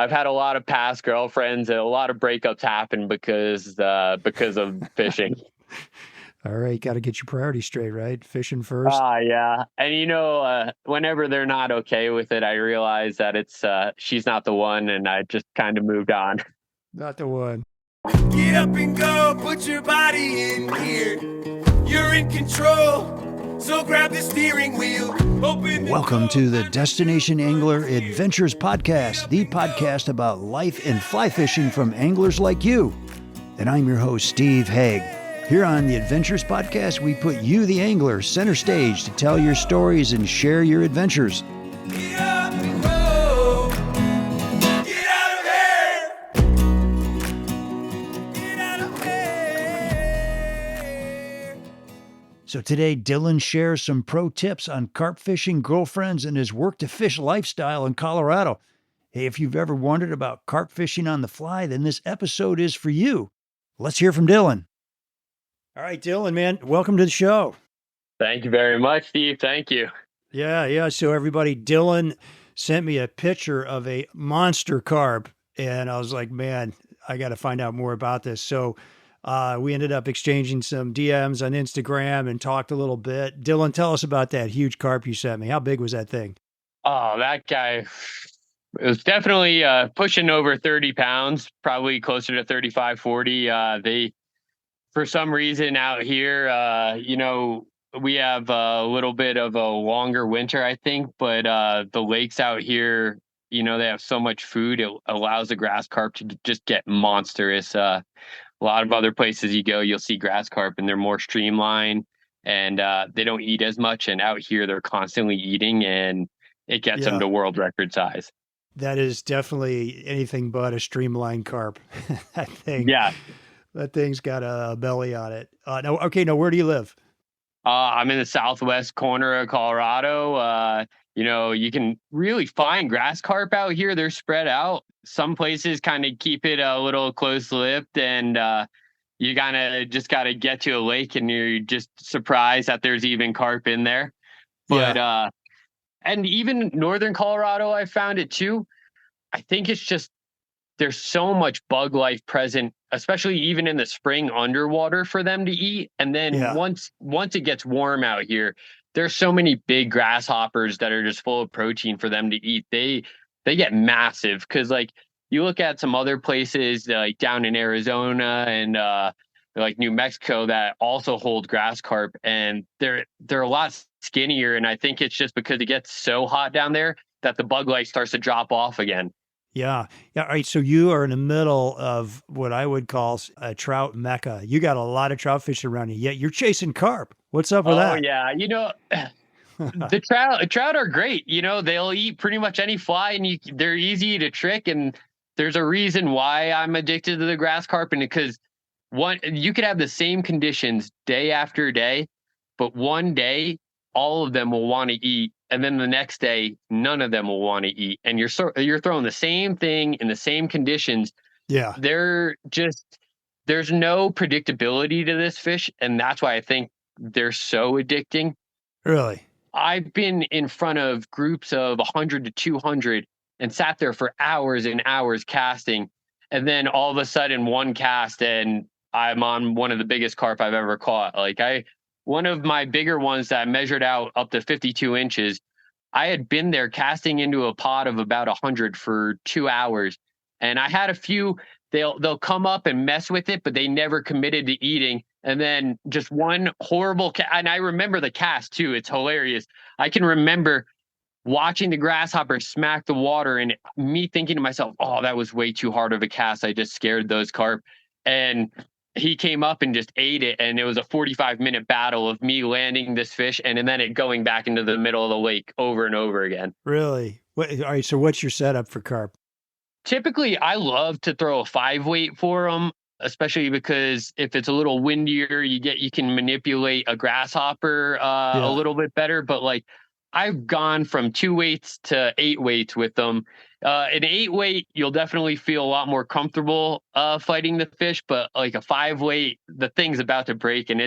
I've had a lot of past girlfriends and a lot of breakups happen because of fishing. All right, got to get your priorities straight, right? Fishing first. Yeah. And whenever they're not okay with it, I realize that it's she's not the one, and I just kind of moved on. Not the one. Get up and go, put your body in gear. You're in control, so grab the steering wheel. Welcome to the Destination Angler Adventures Podcast, the podcast about life and fly fishing from anglers like you. And I'm your host, Steve Haigh. Here on the Adventures Podcast, we put you, the angler, center stage to tell your stories and share your adventures. Get up and go. Get out of here. Get out of here. So today, Dylan shares some pro tips on carp fishing, girlfriends, and his work to fish lifestyle in Colorado. Hey, if you've ever wondered about carp fishing on the fly, then this episode is for you. Let's hear from Dylan. All right, Dylan, man, welcome to the show. Thank you very much, Steve. Thank you. Yeah. So everybody, Dylan sent me a picture of a monster carp, and I was like, man, I got to find out more about this. So we ended up exchanging some DMs on Instagram and talked a little bit. Dylan, tell us about that huge carp you sent me. How big was that thing? Oh, that guy. It was definitely pushing over 30 pounds, probably closer to 35, 40. For some reason out here, we have a little bit of a longer winter, I think, but the lakes out here, they have so much food. It allows the grass carp to just get monstrous. A lot of other places you go, you'll see grass carp and they're more streamlined and they don't eat as much. And out here, they're constantly eating and it gets them to world record size. That is definitely anything but a streamlined carp. That thing. Yeah. That thing's got a belly on it. Now, where do you live? I'm in the southwest corner of Colorado. You can really find grass carp out here. They're spread out. Some places kind of keep it a little close-lipped, and you kind of just got to get to a lake, and you're just surprised that there's even carp in there. But and even northern Colorado, I found it too. I think it's just there's so much bug life present, especially even in the spring underwater for them to eat. And then once it gets warm out here, there's so many big grasshoppers that are just full of protein for them to eat. They get massive because like you look at some other places like down in Arizona and like New Mexico that also hold grass carp, and they're a lot skinnier. And I think it's just because it gets so hot down there that the bug life starts to drop off again. Yeah. All right. So you are in the middle of what I would call a trout mecca. You got a lot of trout fishing around you, yet you're chasing carp. What's up with that? Oh, yeah. The trout are great. They'll eat pretty much any fly and they're easy to trick. And there's a reason why I'm addicted to the grass carp, and because you could have the same conditions day after day, but one day all of them will want to eat. And then the next day, none of them will want to eat. And you're throwing the same thing in the same conditions. Yeah. There's no predictability to this fish. And that's why I think they're so addicting. Really? I've been in front of groups of 100 to 200 and sat there for hours and hours casting. And then all of a sudden one cast and I'm on one of the biggest carp I've ever caught. One of my bigger ones that I measured out up to 52 inches, I had been there casting into a pod of about 100 for 2 hours. And I had a few, they'll come up and mess with it, but they never committed to eating. And then just one horrible and I remember the cast too. It's hilarious. I can remember watching the grasshopper smack the water and me thinking to myself, oh, that was way too hard of a cast. I just scared those carp. And he came up and just ate it, and it was a 45-minute battle of me landing this fish and then it going back into the middle of the lake over and over again. Really? All right, so what's your setup for carp? Typically, I love to throw a 5-weight for them, especially because if it's a little windier, you can manipulate a grasshopper a little bit better. But like I've gone from 2 weights to 8 weights with them. An 8-weight, you'll definitely feel a lot more comfortable fighting the fish, but like a 5-weight, the thing's about to break, and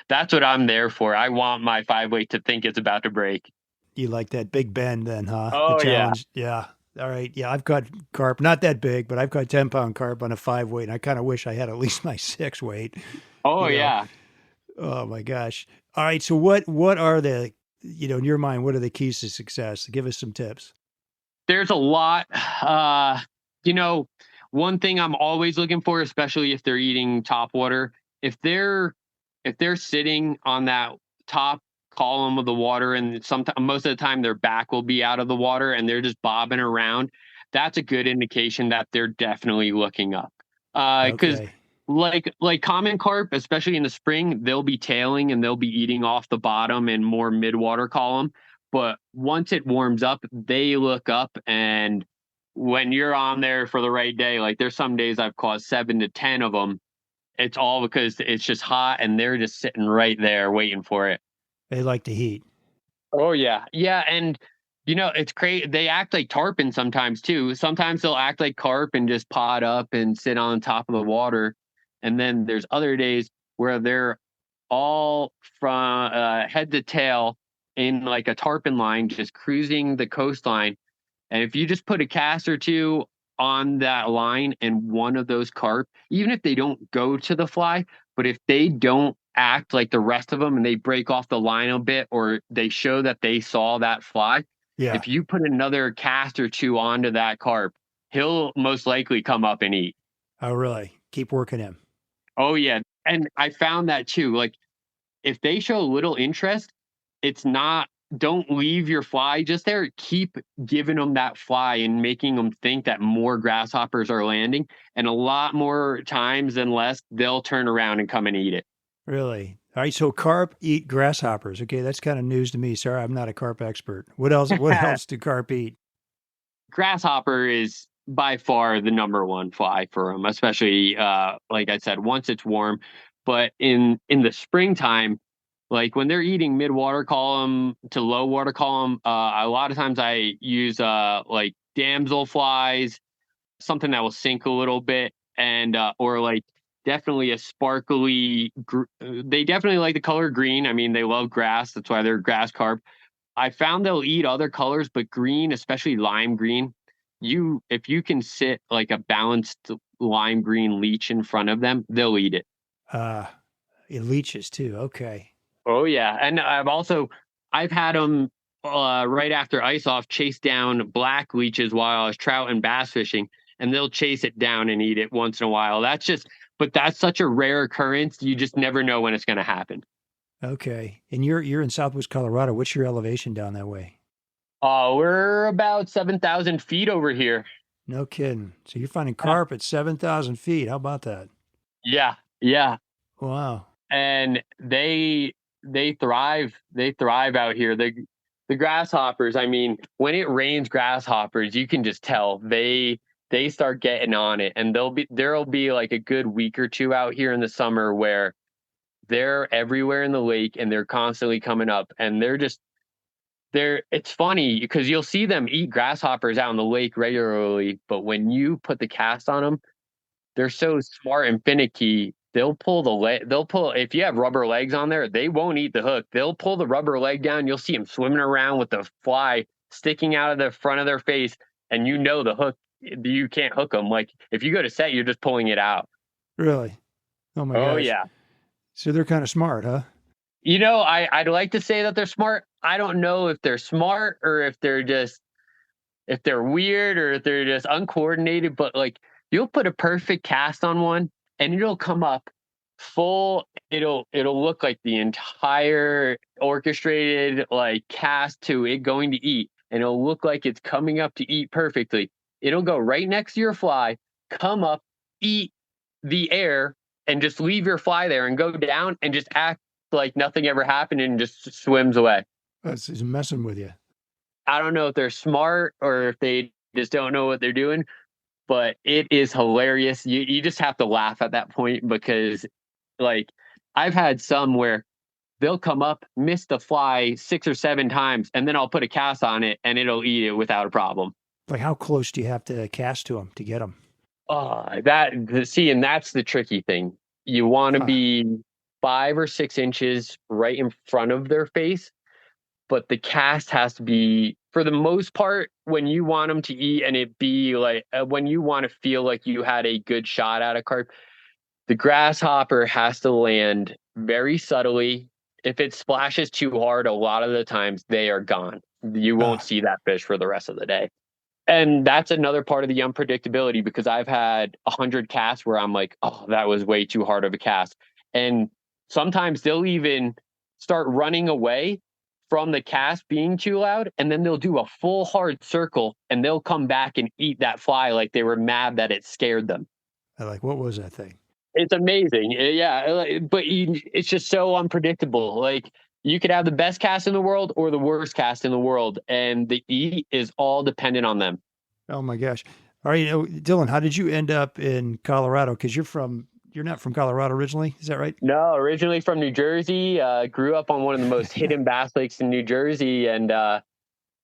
that's what I'm there for. I want my 5-weight to think it's about to break. You like that big bend then, huh? Oh, the challenge. Yeah. All right. Yeah, I've caught carp, not that big, but I've caught 10-pound carp on a 5 weight. And I kind of wish I had at least my 6 weight, Oh you know. yeah. Oh my gosh. All right. So what are the, in your mind, what are the keys to success? Give us some tips. There's a lot. You know, one thing I'm always looking for, especially if they're eating top water, if they're if they're sitting on that top column of the water, and sometimes most of the time their back will be out of the water and they're just bobbing around, that's a good indication that they're definitely looking up. Because Okay. like common carp, especially in the spring, they'll be tailing and they'll be eating off the bottom and more mid-water column. But once it warms up, they look up, and when you're on there for the right day, like there's some days I've caught 7 to 10 of them. It's all because it's just hot and they're just sitting right there waiting for it. They like the heat. Oh yeah, yeah, and it's crazy. They act like tarpon sometimes too. Sometimes they'll act like carp and just pod up and sit on top of the water, and then there's other days where they're all from head to tail in like a tarpon line, just cruising the coastline. And if you just put a cast or two on that line and one of those carp, even if they don't go to the fly, but if they don't act like the rest of them and they break off the line a bit or they show that they saw that fly, Yeah. if you put another cast or two onto that carp, he'll most likely come up and eat. Oh, really? Keep working him. Oh, yeah. And I found that too. Like, if they show little interest, it's not, don't leave your fly just there. Keep giving them that fly and making them think that more grasshoppers are landing. And a lot more times than less, they'll turn around and come and eat it. Really? All right. So carp eat grasshoppers. Okay, that's kind of news to me. Sorry, I'm not a carp expert. What else? What else do carp eat? Grasshopper is by far the number one fly for them, especially like I said, once it's warm. But in the springtime, like when they're eating mid water column to low water column, a lot of times I use like damsel flies, something that will sink a little bit, and or like definitely a sparkly. They definitely like the color green. I mean, they love grass. That's why they're grass carp. I found they'll eat other colors, but green, especially lime green, if you can sit like a balanced lime green leech in front of them, they'll eat it. Uh, it leeches too. Okay. Oh yeah, and I've had them right after ice off chase down black leeches while I was trout and bass fishing, and they'll chase it down and eat it once in a while. But that's such a rare occurrence. You just never know when it's going to happen. Okay. And you're in Southwest Colorado. What's your elevation down that way? We're about 7,000 feet over here. No kidding. So you're finding carp at 7,000 feet. How about that? Yeah, yeah. Wow. And they thrive out here. The grasshoppers, I mean, when it rains grasshoppers, you can just tell they start getting on it, and there'll be like a good week or two out here in the summer where they're everywhere in the lake and they're constantly coming up, and it's funny because you'll see them eat grasshoppers out in the lake regularly, but when you put the cast on them, they're so smart and finicky. They'll pull, if you have rubber legs on there, they won't eat the hook. They'll pull the rubber leg down. You'll see them swimming around with the fly sticking out of the front of their face. And the hook, you can't hook them. Like if you go to set, you're just pulling it out. Really? Oh my Oh, gosh. yeah. So they're kind of smart, huh? I'd like to say that they're smart. I don't know if they're smart or if they're weird or if they're just uncoordinated, but like you'll put a perfect cast on one and it'll come up full. It'll look like the entire orchestrated like cast to it going to eat, and it'll look like it's coming up to eat perfectly. It'll go right next to your fly, come up, eat the air, and just leave your fly there and go down and just act like nothing ever happened and just swims away. That's he's messing with you. I don't know if they're smart or if they just don't know what they're doing, but it is hilarious. You just have to laugh at that point because, like, I've had some where they'll come up, miss the fly 6 or 7 times, and then I'll put a cast on it and it'll eat it without a problem. Like how close do you have to cast to them to get them? And that's the tricky thing. You want to be 5 or 6 inches right in front of their face, but the cast has to be for the most part, when you want them to eat and it be like, when you want to feel like you had a good shot at a carp, the grasshopper has to land very subtly. If it splashes too hard, a lot of the times they are gone. You won't see that fish for the rest of the day. And that's another part of the unpredictability, because I've had 100 casts where I'm like, oh, that was way too hard of a cast. And sometimes they'll even start running away from the cast being too loud, and then they'll do a full hard circle and they'll come back and eat that fly like they were mad that it scared them. What was that thing? It's amazing. Yeah. But it's just so unpredictable. Like, you could have the best cast in the world or the worst cast in the world, and the eat is all dependent on them. Oh my gosh. All right. Dylan, how did you end up in Colorado? Because you're not from Colorado originally. Is that right? No, originally from New Jersey. Grew up on one of the most hidden bass lakes in New Jersey. And I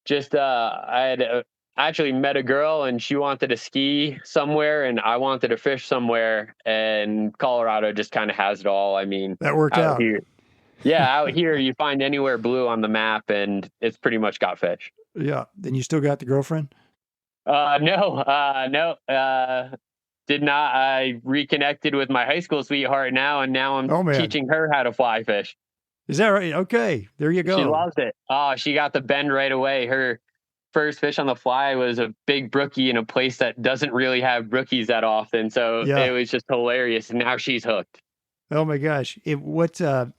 had actually met a girl, and she wanted to ski somewhere and I wanted to fish somewhere, and Colorado just kind of has it all. I mean, that worked out. Here, yeah, out here you find anywhere blue on the map and it's pretty much got fish. Yeah. Then you still got the girlfriend? No. Did not. I reconnected with my high school sweetheart now, and now I'm teaching her how to fly fish. Is that right? Okay. There you go. She loves it. Oh, she got the bend right away. Her first fish on the fly was a big brookie in a place that doesn't really have brookies that often. So It was just hilarious. And now she's hooked. Oh my gosh. What do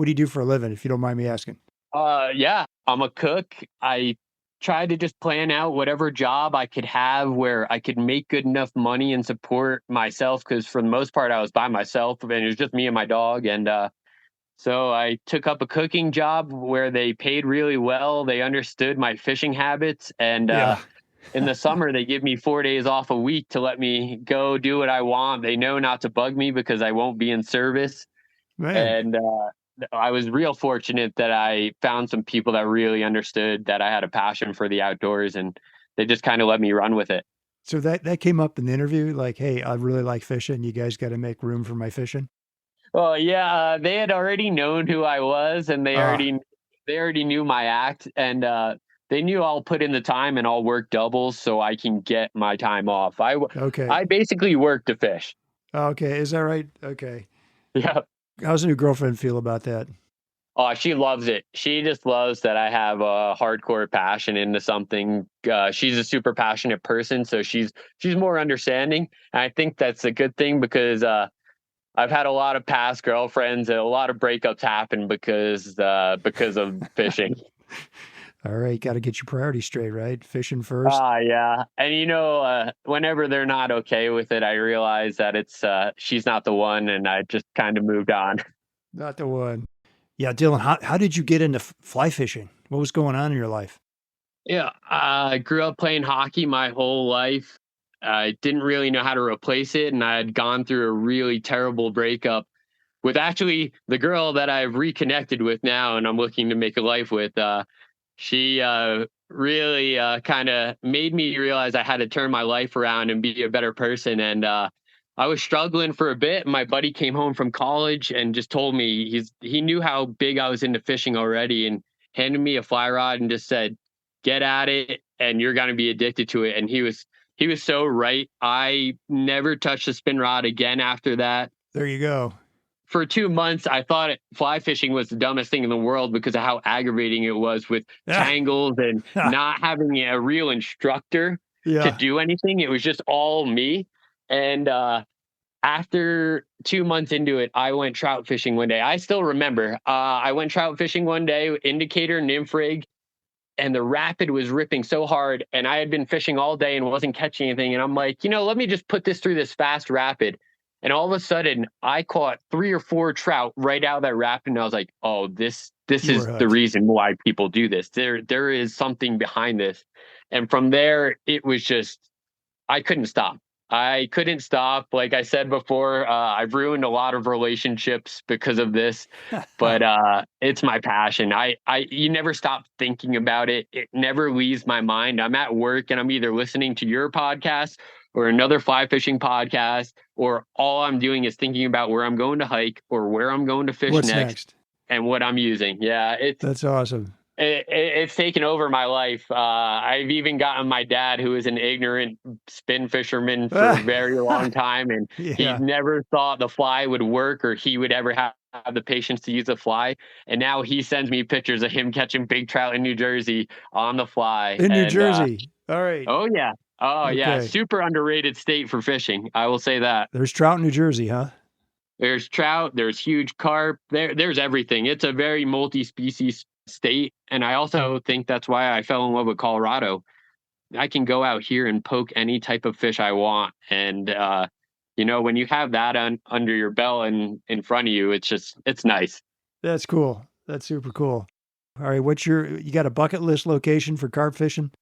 you do for a living, if you don't mind me asking? Yeah, I'm a cook. I tried to just plan out whatever job I could have where I could make good enough money and support myself. Because for the most part, I was by myself, and it was just me and my dog. And so I took up a cooking job where they paid really well. They understood my fishing habits. And in the summer, they give me 4 days off a week to let me go do what I want. They know not to bug me because I won't be in service. Man. And I was real fortunate that I found some people that really understood that I had a passion for the outdoors, and they just kind of let me run with it. So that came up in the interview, like, hey, I really like fishing. You guys got to make room for my fishing. Well, yeah, they had already known who I was, and they already knew my act, and they knew I'll put in the time and I'll work doubles so I can get my time off. I basically work to fish. Okay, is that right? Okay. Yeah. How's the new girlfriend feel about that? Oh, she loves it. She just loves that I have a hardcore passion into something. She's a super passionate person, so she's more understanding. And I think that's a good thing, because I've had a lot of past girlfriends and a lot of breakups happen because of fishing. All right, got to get your priorities straight, right? Fishing first. Yeah. And whenever they're not okay with it, I realize that it's she's not the one, and I just kind of moved on. Not the one. Yeah, Dylan, how did you get into fly fishing? What was going on in your life? Yeah, I grew up playing hockey my whole life. I didn't really know how to replace it, and I had gone through a really terrible breakup with actually the girl that I've reconnected with now, and I'm looking to make a life with. She really kind of made me realize I had to turn my life around and be a better person. And I was struggling for a bit. My buddy came home from college and just told me he knew how big I was into fishing already, and handed me a fly rod and just said, "Get at it, and you're going to be addicted to it." And he was so right. I never touched a spin rod again after that. There you go. For 2 months, I thought fly fishing was the dumbest thing in the world because of how aggravating it was with tangles and not having a real instructor to do anything. It was just all me. And after 2 months into it, I went trout fishing one day. I still remember. I went trout fishing one day, indicator, nymph rig, and the rapid was ripping so hard. And I had been fishing all day and wasn't catching anything. And I'm like, let me just put this through this fast rapid. And all of a sudden, I caught 3 or 4 trout right out of that rapid, and I was like, "Oh, this is the reason why people do this. There is something behind this." And from there, it was just, I couldn't stop. I couldn't stop. Like I said before, I've ruined a lot of relationships because of this, but it's my passion. You never stop thinking about it. It never leaves my mind. I'm at work and I'm either listening to your podcast or another fly fishing podcast, or all I'm doing is thinking about where I'm going to hike or where I'm going to fish next and what I'm using. Yeah, that's awesome. It's taken over my life. I've even gotten my dad, who is an ignorant spin fisherman for a very long time, and he Yeah. never thought the fly would work or he would ever have the patience to use a fly. And now he sends me pictures of him catching big trout in New Jersey on the fly. In New And Jersey. All right. oh yeah, oh yeah, Okay. super underrated state for fishing. I will say that. There's trout in New Jersey, huh? There's trout, there's huge carp, there's everything. It's a very multi-species state, and I also think that's why I fell in love with Colorado. I can go out here and poke any type of fish I want, and when you have that under your belt and in front of you, it's nice. That's cool. That's super cool. All right, you got a bucket list location for carp fishing?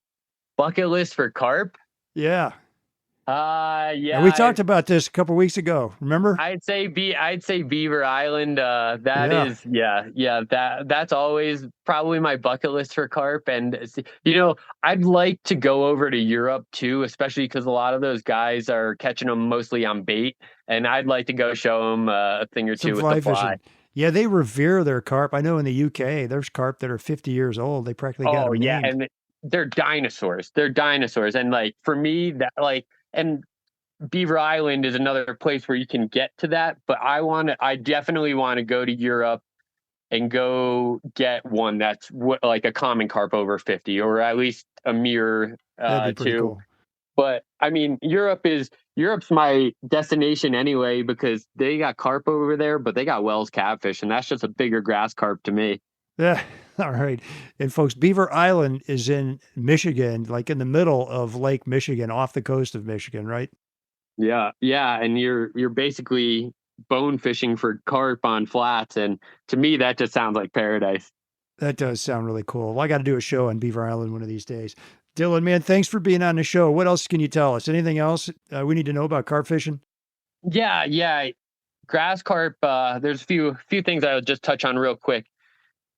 Bucket list for carp? Yeah. Yeah. And we talked about this a couple weeks ago. Remember? I'd say Beaver Island. That's always probably my bucket list for carp. And I'd like to go over to Europe too, especially because a lot of those guys are catching them mostly on bait, and I'd like to go show them a thing or two with the fly. Fishing. Yeah, they revere their carp. I know in the UK, there's carp that are 50 years old. They practically got them named. And they're dinosaurs. They're dinosaurs, and like for me, and Beaver Island is another place where you can get to that, but I definitely want to go to Europe and go get one that's like a common carp over 50, or at least a mirror That'd be pretty too. cool. But I mean, Europe's my destination anyway, because they got carp over there, but they got Wells catfish, and that's just a bigger grass carp to me. Yeah. All right. And folks, Beaver Island is in Michigan, like in the middle of Lake Michigan, off the coast of Michigan, right? Yeah. And you're basically bone fishing for carp on flats. And to me, that just sounds like paradise. That does sound really cool. Well, I got to do a show on Beaver Island one of these days. Dylan, man, thanks for being on the show. What else can you tell us? Anything else we need to know about carp fishing? Yeah. Grass carp, there's a few things I'll just touch on real quick.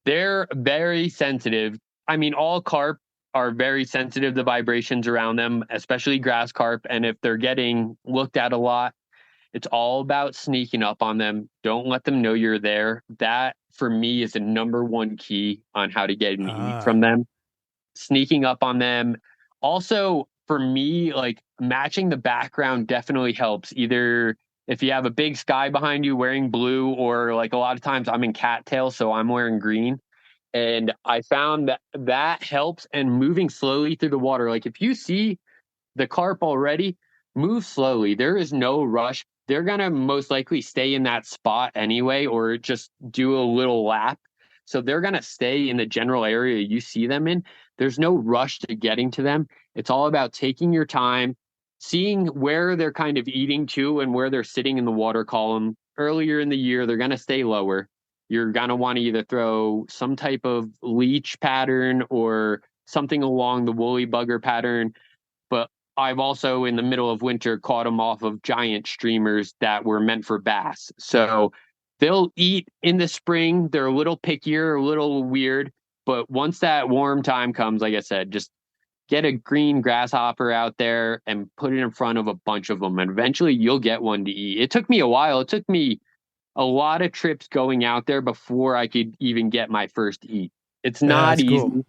They're very sensitive. I mean, all carp are very sensitive to vibrations around them, especially grass carp. And if they're getting looked at a lot, it's all about sneaking up on them. Don't let them know you're there. That, for me, is the number one key on how to get an eat from them. Sneaking up on them. Also, for me, like matching the background definitely helps. Either if you have a big sky behind you wearing blue, or like a lot of times I'm in cattail, so I'm wearing green. And I found that helps. And moving slowly through the water. Like if you see the carp already, move slowly. There is no rush. They're going to most likely stay in that spot anyway, or just do a little lap. So they're going to stay in the general area you see them in. There's no rush to getting to them. It's all about taking your time, seeing where they're kind of eating to and where they're sitting in the water column. Earlier in the year, they're going to stay lower. You're going to want to either throw some type of leech pattern or something along the woolly bugger pattern. But I've also, in the middle of winter, caught them off of giant streamers that were meant for bass. So they'll eat in the spring. They're a little pickier, a little weird. But once that warm time comes, like I said, just get a green grasshopper out there and put it in front of a bunch of them. And eventually you'll get one to eat. It took me a while. It took me a lot of trips going out there before I could even get my first eat. It's not easy. Cool.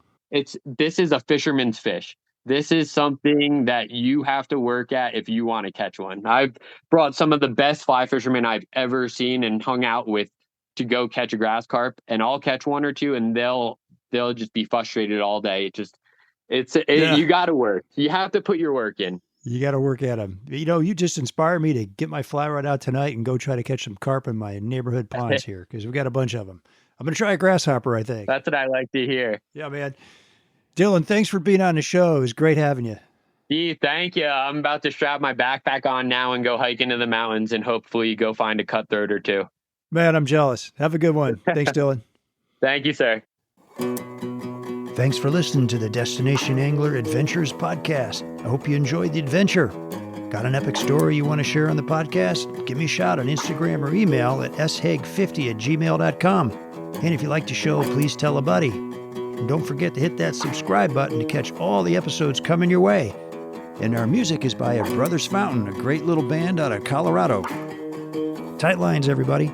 This is a fisherman's fish. This is something that you have to work at if you want to catch one. I've brought some of the best fly fishermen I've ever seen and hung out with to go catch a grass carp, and I'll catch one or two and they'll just be frustrated all day. You got to work. You have to put your work in. You got to work at them. You just inspired me to get my fly rod out tonight and go try to catch some carp in my neighborhood ponds here, because we've got a bunch of them. I'm going to try a grasshopper, I think. That's what I like to hear. Yeah, man. Dylan, thanks for being on the show. It was great having you. Steve, thank you. I'm about to strap my backpack on now and go hike into the mountains and hopefully go find a cutthroat or two. Man, I'm jealous. Have a good one. Thanks, Dylan. Thank you, sir. Thanks for listening to the Destination Angler Adventures podcast. I hope you enjoyed the adventure. Got an epic story you want to share on the podcast? Give me a shout on Instagram or email at shaig50@gmail.com. And if you like the show, please tell a buddy. And don't forget to hit that subscribe button to catch all the episodes coming your way. And our music is by Brothers Fountain, a great little band out of Colorado. Tight lines, everybody.